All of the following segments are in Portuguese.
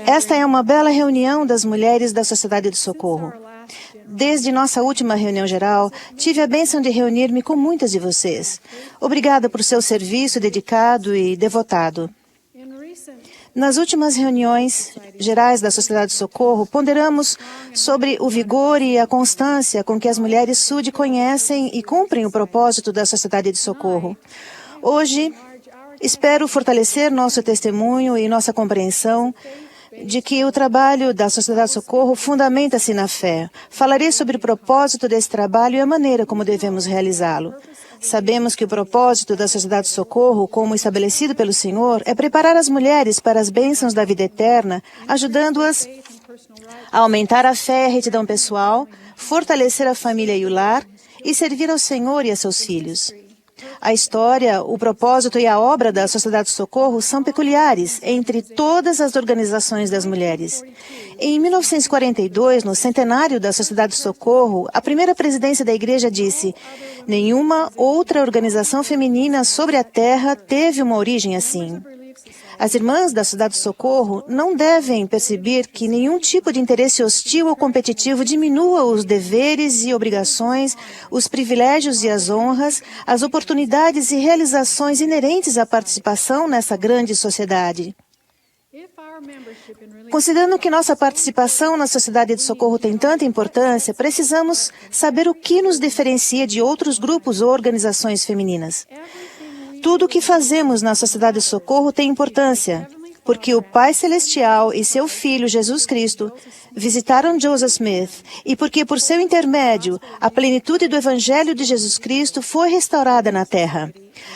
Esta é uma bela reunião das mulheres da Sociedade do Socorro. Desde nossa última reunião geral, tive a bênção de reunir-me com muitas de vocês. Obrigada por seu serviço dedicado e devotado. Nas últimas reuniões gerais da Sociedade do Socorro, ponderamos sobre o vigor e a constância com que as mulheres SUD conhecem e cumprem o propósito da Sociedade de Socorro. Hoje, espero fortalecer nosso testemunho e nossa compreensão de que o trabalho da Sociedade de Socorro fundamenta-se na fé. Falarei sobre o propósito desse trabalho e a maneira como devemos realizá-lo. Sabemos que o propósito da Sociedade de Socorro, como estabelecido pelo Senhor, é preparar as mulheres para as bênçãos da vida eterna, ajudando-as a aumentar a fé e a retidão pessoal, fortalecer a família e o lar e servir ao Senhor e a seus filhos. A história, o propósito e a obra da Sociedade de Socorro são peculiares entre todas as organizações das mulheres. Em 1942, no centenário da Sociedade de Socorro, a primeira presidência da igreja disse: nenhuma outra organização feminina sobre a terra teve uma origem assim. As irmãs da Sociedade de Socorro não devem perceber que nenhum tipo de interesse hostil ou competitivo diminua os deveres e obrigações, os privilégios e as honras, as oportunidades e realizações inerentes à participação nessa grande sociedade. Considerando que nossa participação na Sociedade de Socorro tem tanta importância, precisamos saber o que nos diferencia de outros grupos ou organizações femininas. Tudo o que fazemos na Sociedade de Socorro tem importância, porque o Pai Celestial e seu Filho, Jesus Cristo, visitaram Joseph Smith e porque, por seu intermédio, a plenitude do Evangelho de Jesus Cristo foi restaurada na Terra.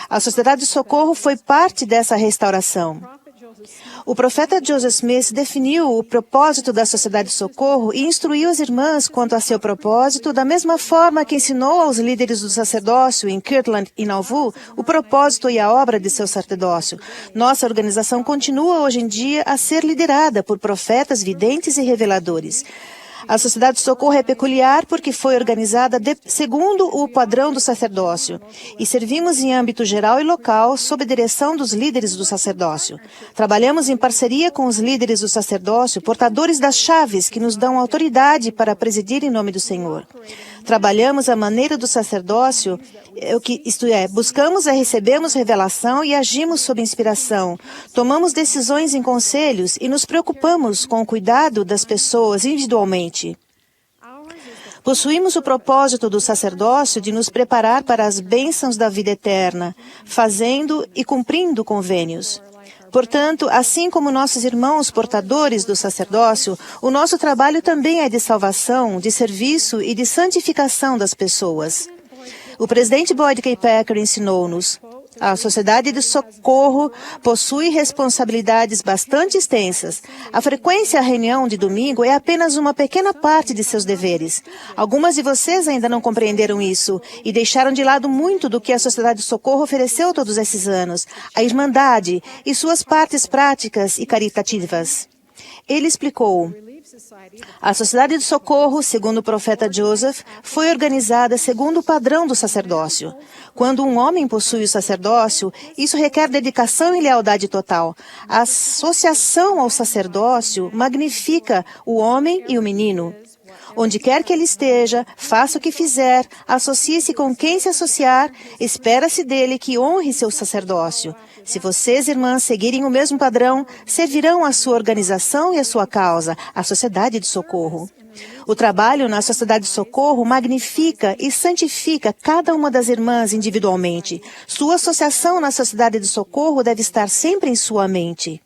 A Sociedade de Socorro foi parte dessa restauração. O profeta Joseph Smith definiu o propósito da Sociedade de Socorro e instruiu as irmãs quanto a seu propósito, da mesma forma que ensinou aos líderes do sacerdócio em Kirtland e Nauvoo o propósito e a obra de seu sacerdócio. Nossa organização continua hoje em dia a ser liderada por profetas, videntes e reveladores. A Sociedade de Socorro é peculiar porque foi organizada segundo o padrão do sacerdócio e servimos em âmbito geral e local sob a direção dos líderes do sacerdócio. Trabalhamos em parceria com os líderes do sacerdócio, portadores das chaves que nos dão autoridade para presidir em nome do Senhor. Trabalhamos a maneira do sacerdócio, isto é, buscamos e recebemos revelação e agimos sob inspiração. Tomamos decisões em conselhos e nos preocupamos com o cuidado das pessoas individualmente. Possuímos o propósito do sacerdócio de nos preparar para as bênçãos da vida eterna, fazendo e cumprindo convênios. Portanto, assim como nossos irmãos portadores do sacerdócio, o nosso trabalho também é de salvação, de serviço e de santificação das pessoas. O presidente Boyd K. Packer ensinou-nos: a Sociedade de Socorro possui responsabilidades bastante extensas. A frequência à reunião de domingo é apenas uma pequena parte de seus deveres. Algumas de vocês ainda não compreenderam isso e deixaram de lado muito do que a Sociedade de Socorro ofereceu todos esses anos, a Irmandade e suas partes práticas e caritativas. Ele explicou: a Sociedade de Socorro, segundo o profeta Joseph, foi organizada segundo o padrão do sacerdócio. Quando um homem possui o sacerdócio, isso requer dedicação e lealdade total. A associação ao sacerdócio magnifica o homem e o menino. Onde quer que ele esteja, faça o que fizer, associe-se com quem se associar, espera-se dele que honre seu sacerdócio. Se vocês, irmãs, seguirem o mesmo padrão, servirão a sua organização e a sua causa, a Sociedade de Socorro. O trabalho na Sociedade de Socorro magnifica e santifica cada uma das irmãs individualmente. Sua associação na Sociedade de Socorro deve estar sempre em sua mente.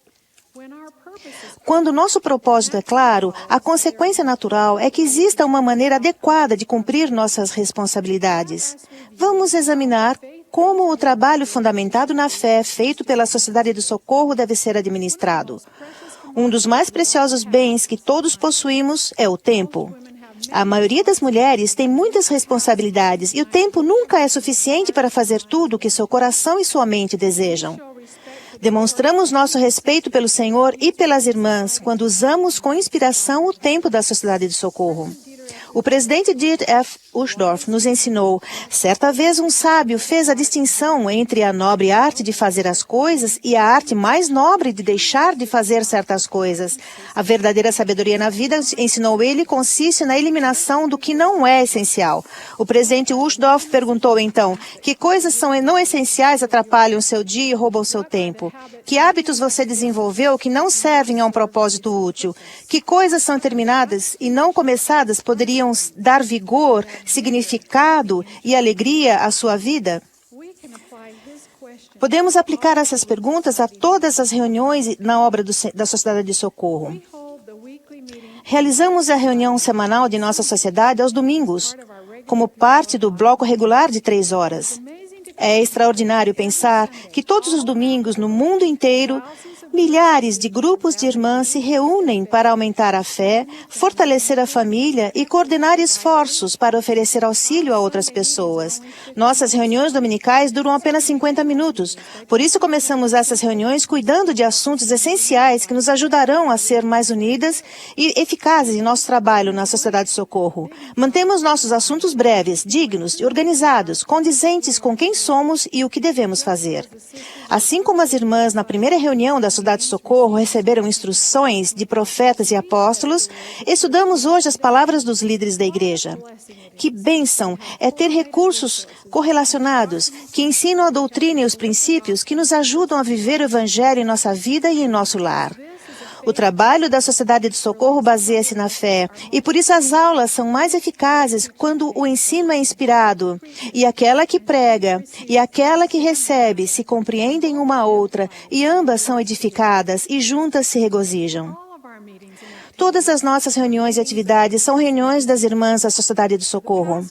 Quando nosso propósito é claro, a consequência natural é que exista uma maneira adequada de cumprir nossas responsabilidades. Vamos examinar como o trabalho fundamentado na fé feito pela Sociedade de Socorro deve ser administrado. Um dos mais preciosos bens que todos possuímos é o tempo. A maioria das mulheres tem muitas responsabilidades e o tempo nunca é suficiente para fazer tudo o que seu coração e sua mente desejam. Demonstramos nosso respeito pelo Senhor e pelas irmãs quando usamos com inspiração o tempo da Sociedade de Socorro. O presidente Dieter F. Uchtdorf nos ensinou: certa vez um sábio fez a distinção entre a nobre arte de fazer as coisas e a arte mais nobre de deixar de fazer certas coisas. A verdadeira sabedoria na vida, ensinou ele, consiste na eliminação do que não é essencial. O presidente Uchtdorf perguntou então: que coisas são não essenciais atrapalham o seu dia e roubam o seu tempo? Que hábitos você desenvolveu que não servem a um propósito útil? Que coisas são terminadas e não começadas poderiam dar vigor, significado e alegria à sua vida? Podemos aplicar essas perguntas a todas as reuniões na obra da Sociedade de Socorro. Realizamos a reunião semanal de nossa sociedade aos domingos, como parte do bloco regular de 3 horas. É extraordinário pensar que todos os domingos, no mundo inteiro, milhares de grupos de irmãs se reúnem para aumentar a fé, fortalecer a família e coordenar esforços para oferecer auxílio a outras pessoas. Nossas reuniões dominicais duram apenas 50 minutos. Por isso, começamos essas reuniões cuidando de assuntos essenciais que nos ajudarão a ser mais unidas e eficazes em nosso trabalho na Sociedade de Socorro. Mantemos nossos assuntos breves, dignos e organizados, condizentes com quem somos e o que devemos fazer. Assim como as irmãs na primeira reunião da Sociedade de Socorro receberam instruções de profetas e apóstolos, estudamos hoje as palavras dos líderes da igreja. Que bênção é ter recursos correlacionados que ensinam a doutrina e os princípios que nos ajudam a viver o Evangelho em nossa vida e em nosso lar. O trabalho da Sociedade de Socorro baseia-se na fé, e por isso as aulas são mais eficazes quando o ensino é inspirado, e aquela que prega e aquela que recebe se compreendem uma a outra, e ambas são edificadas e juntas se regozijam. Todas as nossas reuniões e atividades são reuniões das irmãs da Sociedade do Socorro.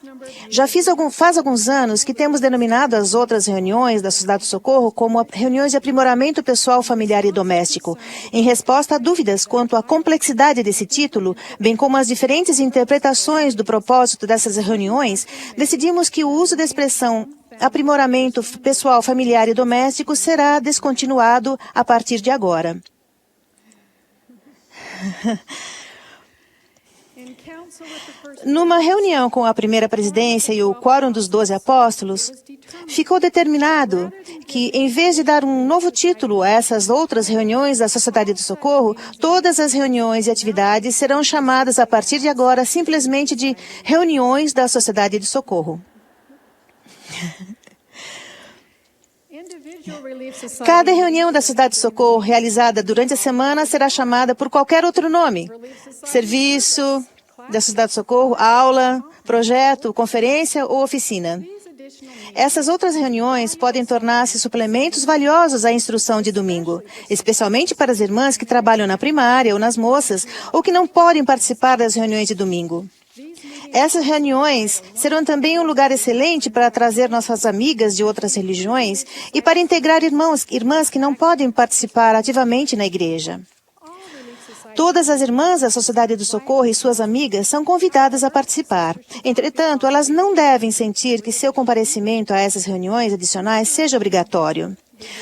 Faz alguns anos que temos denominado as outras reuniões da Sociedade do Socorro como reuniões de aprimoramento pessoal, familiar e doméstico. Em resposta a dúvidas quanto à complexidade desse título, bem como as diferentes interpretações do propósito dessas reuniões, decidimos que o uso da expressão aprimoramento pessoal, familiar e doméstico será descontinuado a partir de agora. Numa reunião com a primeira presidência e o quórum dos 12 apóstolos, ficou determinado que, em vez de dar um novo título a essas outras reuniões da Sociedade do Socorro, todas as reuniões e atividades serão chamadas a partir de agora simplesmente de reuniões da Sociedade de Socorro. Cada reunião da Sociedade de Socorro realizada durante a semana será chamada por qualquer outro nome: serviço da Sociedade de Socorro, aula, projeto, conferência ou oficina. Essas outras reuniões podem tornar-se suplementos valiosos à instrução de domingo, especialmente para as irmãs que trabalham na primária ou nas moças, ou que não podem participar das reuniões de domingo. Essas reuniões serão também um lugar excelente para trazer nossas amigas de outras religiões e para integrar irmãs que não podem participar ativamente na igreja. Todas as irmãs da Sociedade do Socorro e suas amigas são convidadas a participar. Entretanto, elas não devem sentir que seu comparecimento a essas reuniões adicionais seja obrigatório.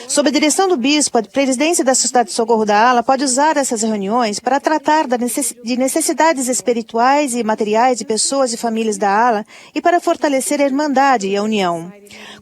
Sob a direção do bispo, a presidência da Sociedade de Socorro da ALA pode usar essas reuniões para tratar de necessidades espirituais e materiais de pessoas e famílias da ALA e para fortalecer a irmandade e a união.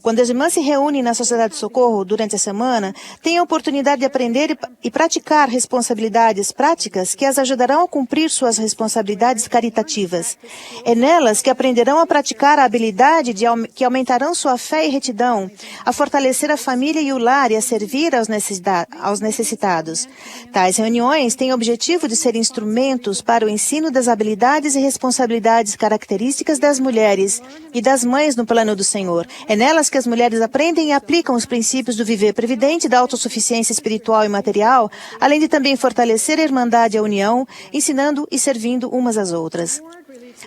Quando as irmãs se reúnem na Sociedade de Socorro durante a semana, têm a oportunidade de aprender e praticar responsabilidades práticas que as ajudarão a cumprir suas responsabilidades caritativas. É nelas que aprenderão a praticar a habilidade que aumentarão sua fé e retidão, a fortalecer a família e o lar e a servir aos necessitados. Tais reuniões têm o objetivo de ser instrumentos para o ensino das habilidades e responsabilidades características das mulheres e das mães no plano do Senhor. É nelas que as mulheres aprendem e aplicam os princípios do viver previdente, da autossuficiência espiritual e material, além de também fortalecer a irmandade e a união, ensinando e servindo umas às outras.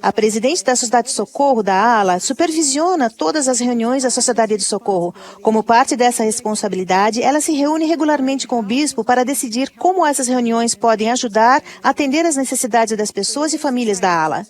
A presidente da Sociedade de Socorro da ALA supervisiona todas as reuniões da Sociedade de Socorro. Como parte dessa responsabilidade, ela se reúne regularmente com o bispo para decidir como essas reuniões podem ajudar a atender às necessidades das pessoas e famílias da ALA.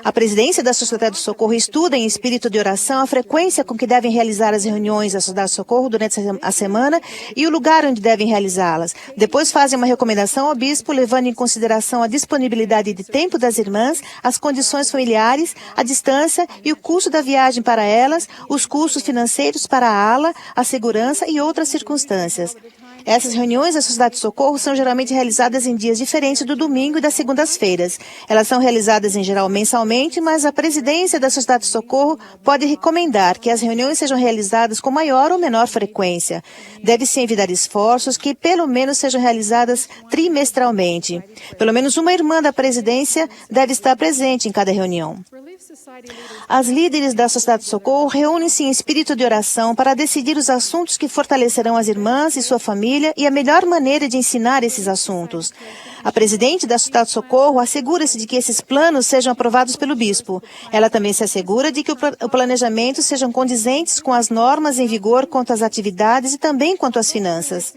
A presidência da Sociedade de Socorro estuda em espírito de oração a frequência com que devem realizar as reuniões da Sociedade de Socorro durante a semana e o lugar onde devem realizá-las. Depois fazem uma recomendação ao bispo, levando em consideração a disponibilidade de tempo das irmãs, as condições familiares, a distância e o custo da viagem para elas, os custos financeiros para a ala, a segurança e outras circunstâncias. Essas reuniões da Sociedade de Socorro são geralmente realizadas em dias diferentes do domingo e das segundas-feiras. Elas são realizadas em geral mensalmente, mas a presidência da Sociedade de Socorro pode recomendar que as reuniões sejam realizadas com maior ou menor frequência. Deve-se envidar esforços que pelo menos sejam realizadas trimestralmente. Pelo menos uma irmã da presidência deve estar presente em cada reunião. As líderes da Sociedade de Socorro reúnem-se em espírito de oração para decidir os assuntos que fortalecerão as irmãs e sua família e a melhor maneira de ensinar esses assuntos. A presidente da Sociedade de Socorro assegura-se de que esses planos sejam aprovados pelo bispo. Ela também se assegura de que o planejamento sejam condizentes com as normas em vigor quanto às atividades e também quanto às finanças.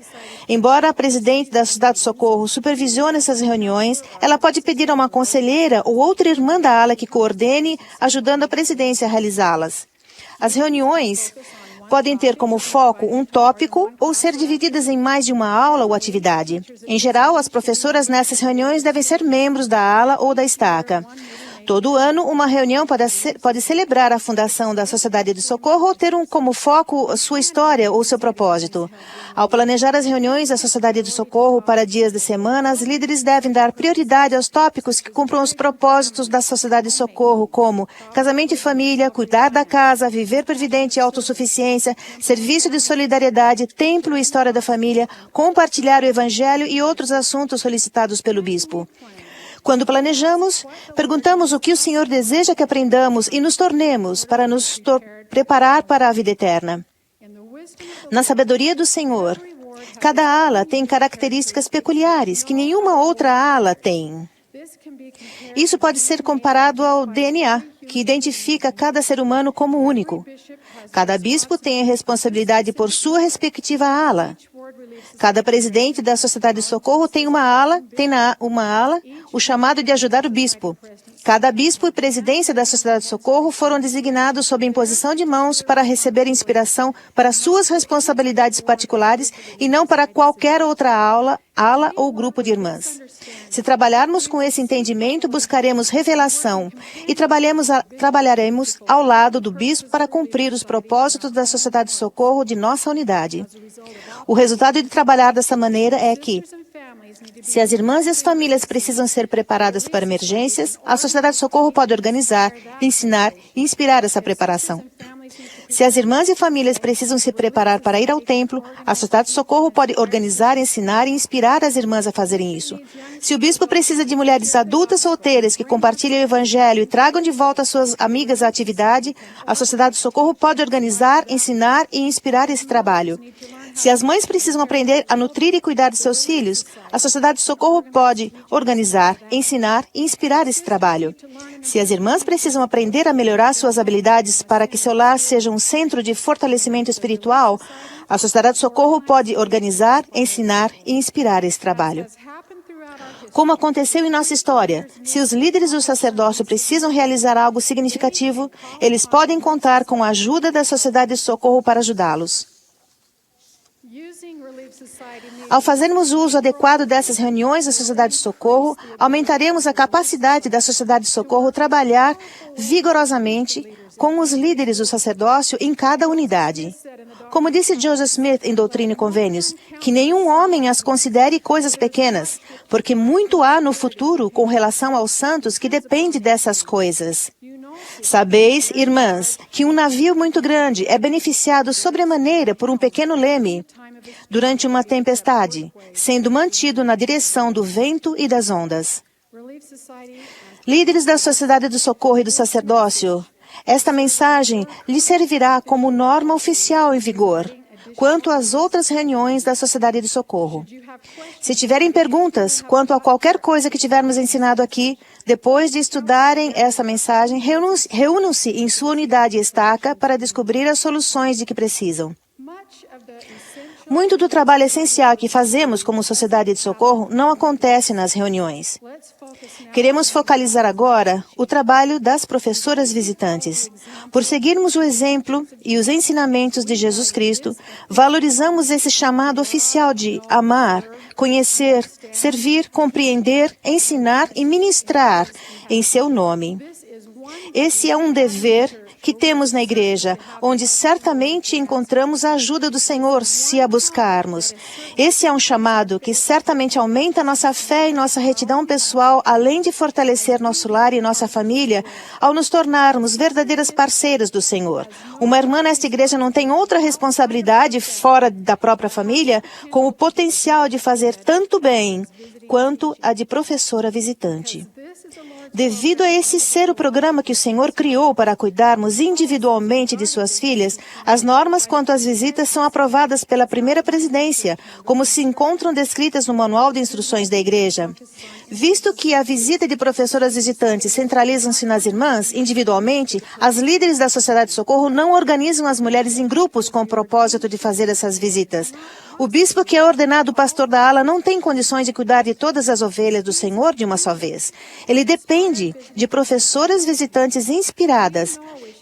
Embora a presidente da Sociedade de Socorro supervisione essas reuniões, ela pode pedir a uma conselheira ou outra irmã da ala que coordene, ajudando a presidência a realizá-las. As reuniões podem ter como foco um tópico ou ser divididas em mais de uma aula ou atividade. Em geral, as professoras nessas reuniões devem ser membros da ala ou da estaca. Todo ano, uma reunião pode celebrar a fundação da Sociedade de Socorro ou ter como foco sua história ou seu propósito. Ao planejar as reuniões da Sociedade de Socorro para dias de semana, os líderes devem dar prioridade aos tópicos que cumpram os propósitos da Sociedade de Socorro, como casamento e família, cuidar da casa, viver previdente e autossuficiência, serviço de solidariedade, templo e história da família, compartilhar o evangelho e outros assuntos solicitados pelo bispo. Quando planejamos, perguntamos o que o Senhor deseja que aprendamos e nos tornemos para nos preparar para a vida eterna. Na sabedoria do Senhor, cada ala tem características peculiares que nenhuma outra ala tem. Isso pode ser comparado ao DNA, que identifica cada ser humano como único. Cada bispo tem a responsabilidade por sua respectiva ala. Cada presidente da Sociedade de Socorro tem uma ala, o chamado de ajudar o bispo. Cada bispo e presidência da Sociedade de Socorro foram designados sob imposição de mãos para receber inspiração para suas responsabilidades particulares e não para qualquer outra ala ou grupo de irmãs. Se trabalharmos com esse entendimento, buscaremos revelação e trabalharemos ao lado do bispo para cumprir os propósitos da Sociedade de Socorro de nossa unidade. O resultado de trabalhar dessa maneira é que, se as irmãs e as famílias precisam ser preparadas para emergências, a Sociedade de Socorro pode organizar, ensinar e inspirar essa preparação. Se as irmãs e famílias precisam se preparar para ir ao templo, a Sociedade de Socorro pode organizar, ensinar e inspirar as irmãs a fazerem isso. Se o bispo precisa de mulheres adultas solteiras que compartilhem o evangelho e tragam de volta suas amigas à atividade, a Sociedade de Socorro pode organizar, ensinar e inspirar esse trabalho. Se as mães precisam aprender a nutrir e cuidar de seus filhos, a Sociedade de Socorro pode organizar, ensinar e inspirar esse trabalho. Se as irmãs precisam aprender a melhorar suas habilidades para que seu lar seja um centro de fortalecimento espiritual, a Sociedade de Socorro pode organizar, ensinar e inspirar esse trabalho. Como aconteceu em nossa história, se os líderes do sacerdócio precisam realizar algo significativo, eles podem contar com a ajuda da Sociedade de Socorro para ajudá-los. Ao fazermos uso adequado dessas reuniões da Sociedade de Socorro, aumentaremos a capacidade da Sociedade de Socorro trabalhar vigorosamente com os líderes do sacerdócio em cada unidade. Como disse Joseph Smith em Doutrina e Convênios, que nenhum homem as considere coisas pequenas, porque muito há no futuro com relação aos santos que depende dessas coisas. Sabeis, irmãs, que um navio muito grande é beneficiado sobremaneira por um pequeno leme durante uma tempestade, sendo mantido na direção do vento e das ondas. Líderes da Sociedade do Socorro e do Sacerdócio, esta mensagem lhe servirá como norma oficial em vigor quanto às outras reuniões da Sociedade de Socorro. Se tiverem perguntas quanto a qualquer coisa que tivermos ensinado aqui, depois de estudarem essa mensagem, reúnam-se em sua unidade estaca para descobrir as soluções de que precisam. Muito do trabalho essencial que fazemos como sociedade de socorro não acontece nas reuniões. Queremos focalizar agora o trabalho das professoras visitantes. Por seguirmos o exemplo e os ensinamentos de Jesus Cristo, valorizamos esse chamado oficial de amar, conhecer, servir, compreender, ensinar e ministrar em seu nome. Esse é um dever que temos na igreja, onde certamente encontramos a ajuda do Senhor se a buscarmos. Esse é um chamado que certamente aumenta nossa fé e nossa retidão pessoal, além de fortalecer nosso lar e nossa família, ao nos tornarmos verdadeiras parceiras do Senhor. Uma irmã nesta igreja não tem outra responsabilidade fora da própria família com o potencial de fazer tanto bem quanto a de professora visitante. Devido a esse ser o programa que o Senhor criou para cuidarmos individualmente de suas filhas, as normas quanto às visitas são aprovadas pela primeira presidência, como se encontram descritas no Manual de Instruções da Igreja. Visto que a visita de professoras visitantes centralizam-se nas irmãs, individualmente, as líderes da Sociedade de Socorro não organizam as mulheres em grupos com o propósito de fazer essas visitas. O bispo que é ordenado pastor da ala não tem condições de cuidar de todas as ovelhas do Senhor de uma só vez. Ele depende de professoras visitantes inspiradas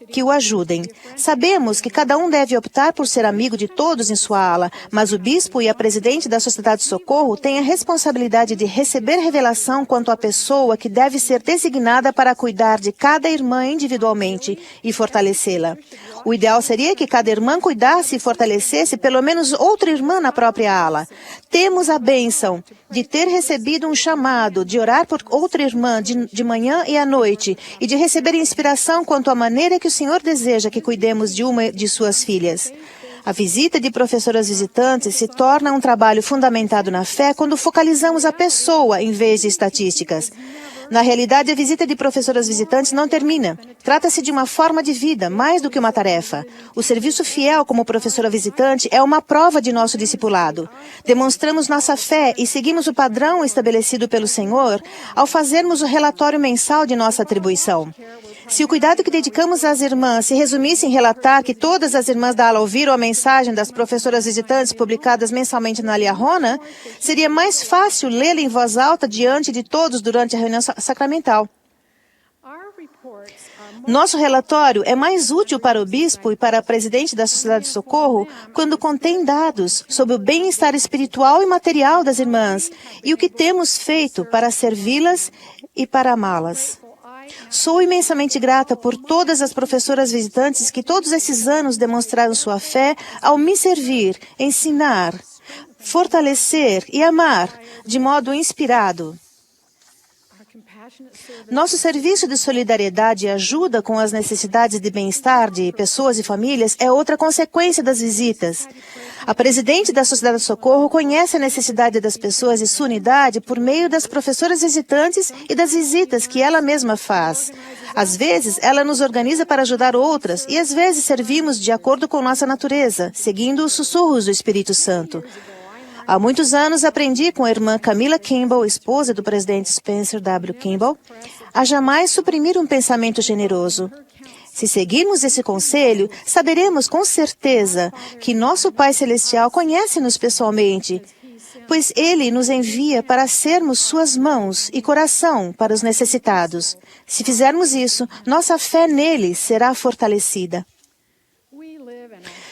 que o ajudem. Sabemos que cada um deve optar por ser amigo de todos em sua ala, mas o bispo e a presidente da Sociedade de Socorro têm a responsabilidade de receber revelação quanto à pessoa que deve ser designada para cuidar de cada irmã individualmente e fortalecê-la. O ideal seria que cada irmã cuidasse e fortalecesse pelo menos outra irmã na própria ala. Temos a bênção de ter recebido um chamado de orar por outra irmã de manhã e à noite e de receber inspiração quanto à maneira que o Senhor deseja que cuidemos de uma de suas filhas. A visita de professoras visitantes se torna um trabalho fundamentado na fé quando focalizamos a pessoa em vez de estatísticas. Na realidade, a visita de professoras visitantes não termina. Trata-se de uma forma de vida, mais do que uma tarefa. O serviço fiel como professora visitante é uma prova de nosso discipulado. Demonstramos nossa fé e seguimos o padrão estabelecido pelo Senhor ao fazermos o relatório mensal de nossa atribuição. Se o cuidado que dedicamos às irmãs se resumisse em relatar que todas as irmãs da ala ouviram a mensagem das professoras visitantes publicadas mensalmente na Liahona, seria mais fácil lê-la em voz alta diante de todos durante a reunião sacramental. Nosso relatório é mais útil para o bispo e para a presidente da Sociedade de Socorro quando contém dados sobre o bem-estar espiritual e material das irmãs e o que temos feito para servi-las e para amá-las. Sou imensamente grata por todas as professoras visitantes que todos esses anos demonstraram sua fé ao me servir, ensinar, fortalecer e amar de modo inspirado. Nosso serviço de solidariedade e ajuda com as necessidades de bem-estar de pessoas e famílias é outra consequência das visitas. A presidente da Sociedade de Socorro conhece a necessidade das pessoas e sua unidade por meio das professoras visitantes e das visitas que ela mesma faz. Às vezes, ela nos organiza para ajudar outras e às vezes servimos de acordo com nossa natureza, seguindo os sussurros do Espírito Santo. Há muitos anos aprendi com a irmã Camila Kimball, esposa do presidente Spencer W. Kimball, a jamais suprimir um pensamento generoso. Se seguirmos esse conselho, saberemos com certeza que nosso Pai Celestial conhece-nos pessoalmente, pois Ele nos envia para sermos suas mãos e coração para os necessitados. Se fizermos isso, nossa fé nele será fortalecida.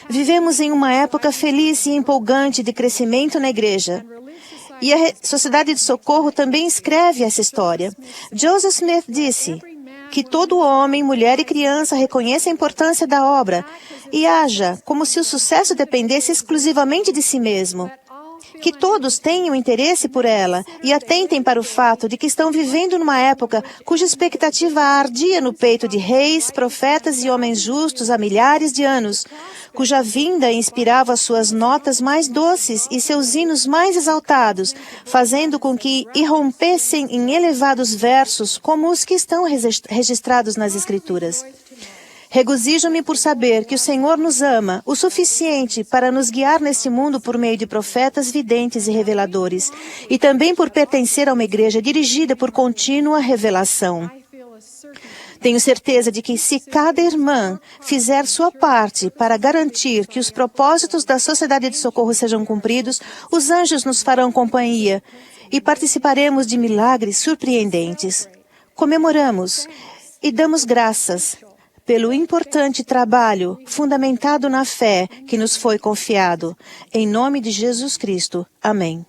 Vivemos em uma época feliz e empolgante de crescimento na igreja. E a Sociedade de Socorro também escreve essa história. Joseph Smith disse que todo homem, mulher e criança reconheça a importância da obra e haja como se o sucesso dependesse exclusivamente de si mesmo. Que todos tenham interesse por ela e atentem para o fato de que estão vivendo numa época cuja expectativa ardia no peito de reis, profetas e homens justos há milhares de anos, cuja vinda inspirava suas notas mais doces e seus hinos mais exaltados, fazendo com que irrompessem em elevados versos como os que estão registrados nas Escrituras. Regozijo-me por saber que o Senhor nos ama o suficiente para nos guiar neste mundo por meio de profetas, videntes e reveladores, e também por pertencer a uma igreja dirigida por contínua revelação. Tenho certeza de que se cada irmã fizer sua parte para garantir que os propósitos da Sociedade de Socorro sejam cumpridos, os anjos nos farão companhia e participaremos de milagres surpreendentes. Comemoramos e damos graças pelo importante trabalho fundamentado na fé que nos foi confiado. Em nome de Jesus Cristo. Amém.